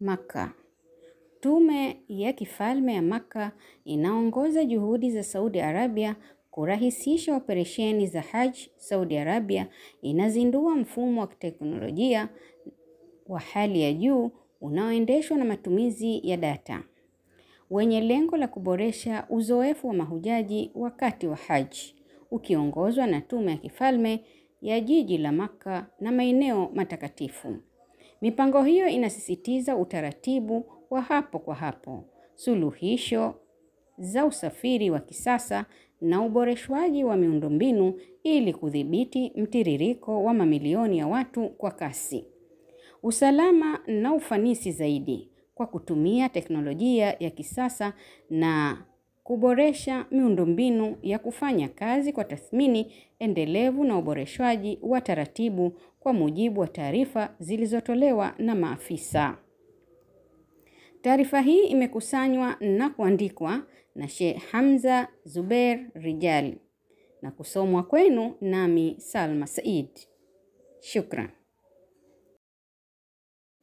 Makka. Tume ya kifalme ya Makka inaongoza juhudi za Saudi Arabia kurahisisha operesheni za Hajj. Saudi Arabia inazindua mfumo wa teknolojia wa hali ya juu unaoendeshwa na matumizi ya data, wenye lengo la kuboresha uzoefu wa mahujaji wakati wa Hajj, ukiongozwa na tume ya kifalme ya jiji la Makka na maeneo matakatifu. Mipango hiyo inasisitiza utaratibu wa hapo kwa hapo, suluhisho za usafiri wa kisasa na uboreshwaji wa miundombinu ili kudhibiti mtiririko wa mamilioni ya watu kwa kasi, usalama na ufanisi zaidi kwa kutumia teknolojia ya kisasa na kuboresha miundombinu ya kufanya kazi kwa tathmini endelevu na uboreshwaji wa taratibu, kwa mujibu wa taarifa zilizotolewa na maafisa. Taarifa hii imekusanywa na kuandikwa na Sheikh Hamza Zubair Rijali na kusomwa kwenu nami Salma Said. Shukran.